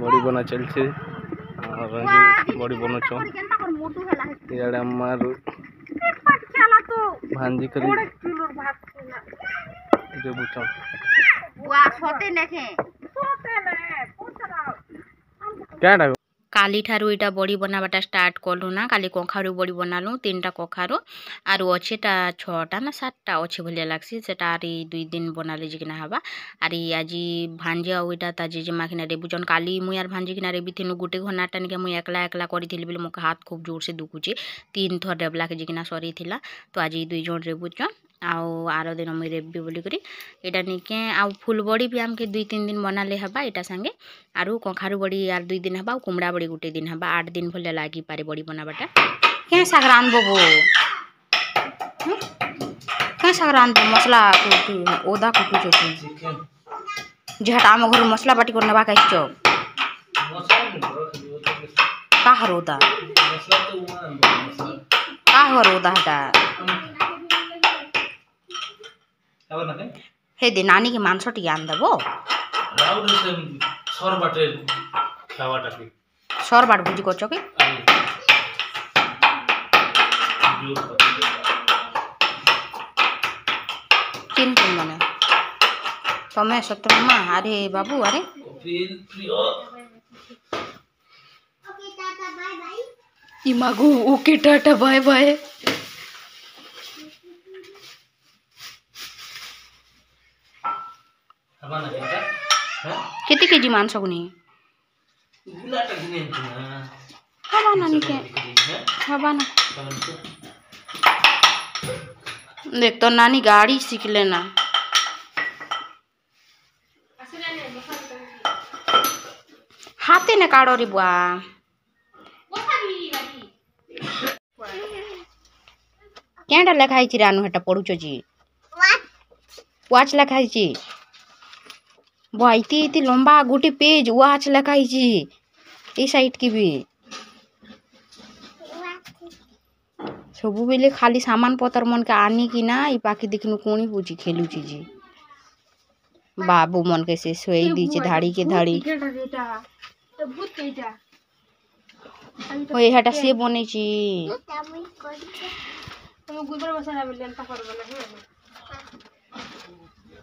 बड़ी बना चलছে बड़ी बनोच इे आमार भांजी करी बुझ क्या काली ठारू इटा बड़ी बनाबाटा स्टार्ट कलु ना काली कखारू बड़ी बनालु 3टा कखारू आरु अच्छेटा 6टा ना 7टा अच्छे भलिया लागसी सेटा आरी 2 दिन बनाले जिकिना हवा आरी आजी भांजे आ इटा ता जेजेमा किना रेबुचन काली मुई यार भांजे किना रेबी थिनु गुटे घनाटा निके मुई एकला एकला करिथिली बेले मोक हाथ खूब जोर से दुखुची 3 थर रेबला के जिकिना सरी थिला तो आजी 2 जण रेबुचन आउ आरो दिन मुई रेबी बोली करी एटा निके आउ फुलबड़ी भी हमके 2-3 दिन बनाले हबा एटा संगे आरु कखारू बड़ी यार 2 दिन हबा कुमड़ा बड़ी गुटे दिन हबा 8 दिन भले लागी पारे बड़ी बनाबाटा के सागरान बबो के सागरान मसला ओदा कुटू छ जेहटा आम घर मसला बाटी कर नबा कहिचो का हरोदा का हरोदा हटा हे दे नानी के मांस टी आन देबो सर बाट बुझी करछो कि किन किन माने तमे सत्यमा अरे बाबू अरे इमागो ओके टाटा बाय बाय किती केजी मांस गुनी हवाना निके हवाना देख तो नानी गाड़ी सीख लेना हाथे ने काड़ो रे बुआ केंटा लेखाई छि रानू हेटा पढुचो जी वाच लेखाई छि बुआ इति लंबा गोटे पेज वाच लेखाई छि ए साइड की भी सबु बेले खाली सामान पतर मन के आनी कि ना ई पाखी देखनु कोनी बुझी खेलु छी जी बाबू मन के से सोई दी छे धाड़ी के धाड़ी ओए हटा से बने छी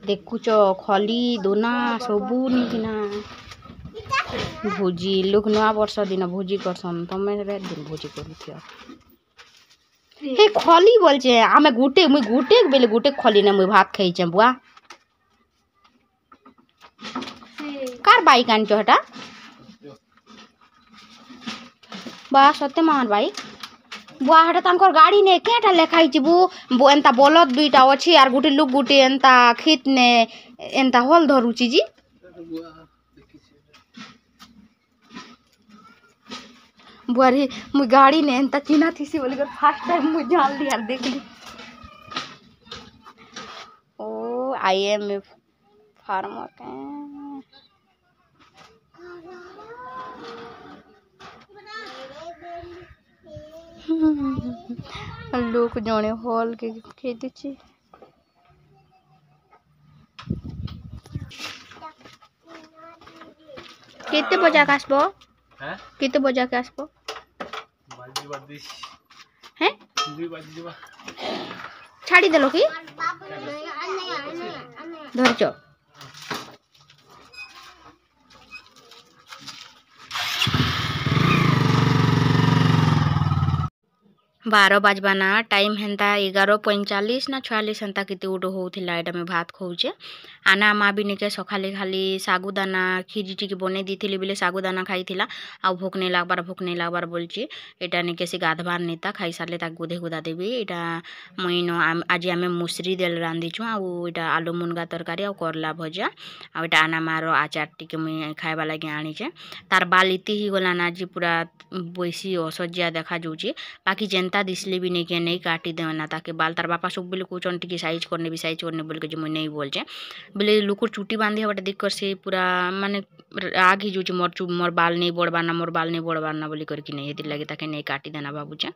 देखुचो खली दोना सबु नी किना भोजी लोक नवा वर्ष दिन भोजी करसन तमे रे दिन भोजी करूथिया हे खली बोल छे आमे गुटे मुई गुटे बेले गुटे खली ने मुई भात खाई छे बुआ कार बाइक आन हटा बा सत्य मान बाइक बुआ हटा तांकर गाड़ी ने केटा लेखाई छी बु एंता बलद दुईटा अछि आर गुटे लोक गुटे एंता खेत ने एंता हल धरुची जी बुआरी मुई गाड़ी ने एंता चिन्हा थीसी बोली कर फर्स्ट टाइम मुई जान लिया देख ली ओ आई एम ए फार्मर के लोक जने हॉल के खेती छी केते बजा के आसबो हैं केते बजा के आसबो बाजी बाजी हैं 2 बाजी जबा छाड़ी देलो की धरचो 12 बाजबाना टाइम हेन्ता 11:45 ना 46 हेन्ता किते उडो होउथिला एटा में भात खौचे आना मा भी निके सखाले खाली सागुदाना खीरी टिके बने दिथिली बिले सागुदाना खाइथिला आ भूख नहीं लागबार बोलची एटा निके से गाधबार नेता खाई सारले ता गोधे गुदा देबी एटा मइनो आज आमे मुसरी देल रांदिछु आ एटा आलू मुनगा तरकारी आ करला भजा आ एटा आना मारो आचार टिके मई खाइबा लागि आनिचे तार बाल इति ही गला ना जी पूरा बैसी असज्या देखा जोची बाकी जेंता हेन्ता दिसले भी नहीं काटी देना ताके बाल तार बापा सब बोले कौन टी साइज करने बोल के जो मुझे नहीं बोलचे बोले लुकुर चुटी बांधे हवा देख कर से पूरा माने आग ही जो मोर बाल नहीं बढ़वाना मोर बाल नहीं बढ़वाना बोली करके नहीं ये लगे ताके नहीं काटी देना बाबूचे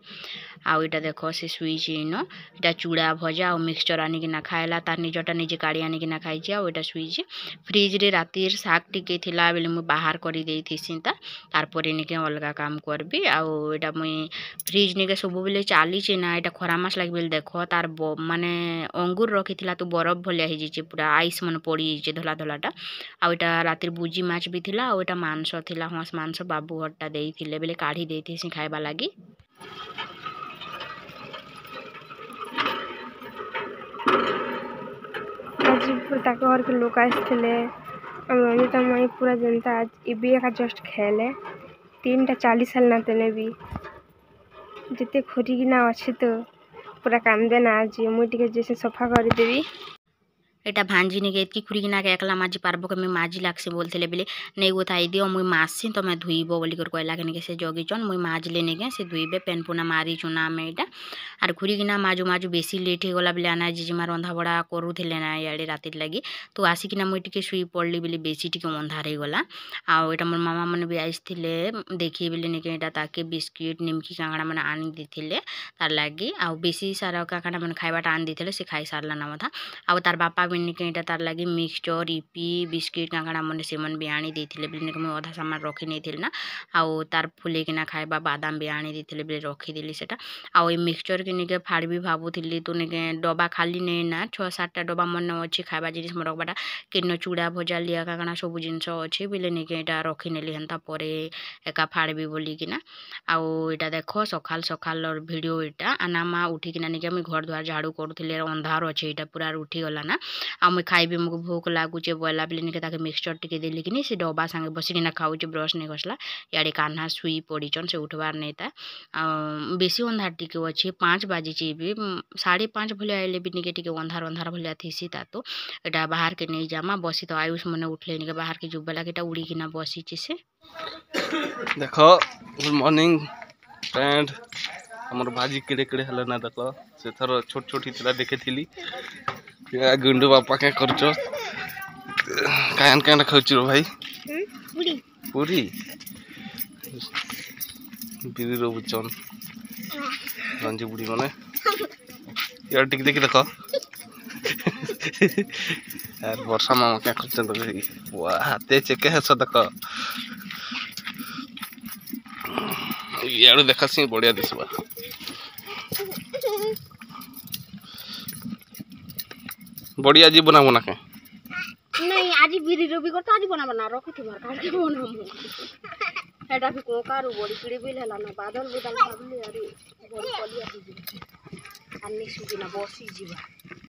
आउ इटा देख से सुईच इन इटा चूड़ा भजा और मिक्सचर आनिकिना खाएला तार निजटा निजे काढ़ी आनिकिना खाइचे आउ इटा सुईच फ्रिज रे रातिर शाग टिके थिला बेले मुई बाहर करी देई थिसिन तारपर निके अलगा काम करबी आउ इटा मुई फ्रिज निके सब बेले चलीचे ना इटा खरा मास लगे बेले देख तार माने अंगूर रखी थिला तो बरफ भलिया हो जाइए पूरा आइस मन पड़ी जाइए धला धलाटा आउ इटा रातिर बुजी माछ भी थिला आउ इटा मांस थिला हंस मांस बाबू हट्टा देइथिले बेले काढ़ी देइथिसी खाइबा लागी आज ताके घर के लोक आसते मम्मी तो मई पूरा जनता आज इबी का जस्ट खेले 3:40 ना तेने भी जिते खोरिकिना अच्छे तो पूरा काम देना आज मुझे जैसे सफा कर देवी एटा भांजी ने गेत की खुरीकिना के एकला माजी पारबो के मैं माजी लागसे बोलते बेले नहीं गोथाई दियो मुई मासी तो मैं धुईबो बोली कर कहला के से जगी चन मुई माज लेने के से धुईबे पेन पुना मारी चुना में एटा आर खुरीकिना माजू माजू बेसी लेट हो गला बेले आना जीजीमा रंधा बड़ा करूथिले ना याडे रातिर लगी तो आसिकिना मुई टिके सुई पड़ली बेले बेसी टिके अंधार हो गला आ एटा मोर मामा मन भी आइसथिले देखी बेले नेके एटा ताके बिस्किट निमकी कांगड़ा मन आनी दिथिले तार लागी आ बेसी सारा कांगड़ा मन खाइबाटा आनी दिथिले से खाई सारला ना मथा आ तार बापा बिनिके एटा तार लगी मिक्सचर इपी बिस्किट कांगड़ा मन से मन भी आनी देथिले बिनिके मुई अधा सामान रखी नहीं थिल ना आउ तार फुले किना खाइबा बादाम भी आनी देथिले बिले रखी देली सेटा आउ ए मिक्सचर के निके फाड़बी भाबुथिली तो निके डबा खाली नहीं ना 6-7टा डबा मन अच्छी खाइबा जिनिस मन रखबाटा किनो चूड़ा भजा लिया कांगड़ा सब जिनिस अच्छे बिले निके एटा रखी नेली हंता परे एका फाड़बी बोली किना आउ एटा देखो सकाल सकाल वीडियो एटा आनामा उठी किना निके मुई घर द्वार झाड़ू करूथिले अंधार अच्छे एटा पूरा उठी गला ना आ मुई खाइबे मुझे भूख लागुचे बोला बेले निके ताके मिक्सचर टिके देली कि से डबा संगे बसिकिना खाऊचे ब्रश नहीं घसला याडे कान्हा सुई पड़ीचन से उठबार नहीं था बेसी अंधार टिके अच्छे 5 बाजी भी 5:30 भले आइले भी निके टिके अंधार अंधार भलिया थीसी ता तो एटा बाहर के नहीं जामा बसी तो आयुष मने उठले निके बाहर के जुब्बा लागे उड़ी किना बसीचे से देखो गुड मॉर्निंग फ्रेंड हमर भाजी केड़े केड़े हले ना देखो से थर छोट छोटी तिला देखे थिली या गुंडू बापा के करछो कान कान खाउची रो भाई पूरी पूरी बिरी रो बुचन रंजी बुड़ी माने यार टिक देखि देखो यार वर्षा मामा क्या करछन तो वाह हाथे चेके हस देखो यार देखा सी बढ़िया दिसबा बढ़िया जी बना बना के नहीं आज बिरी रोबी करता आज बना बना रखी थी काल के बना एटा भी कोकारू बड़ी पीड़ी बिल हला ना बादल बुदल भाबली अरे बड़ी पलिया दी अन्नी सुदिना बसी जीवा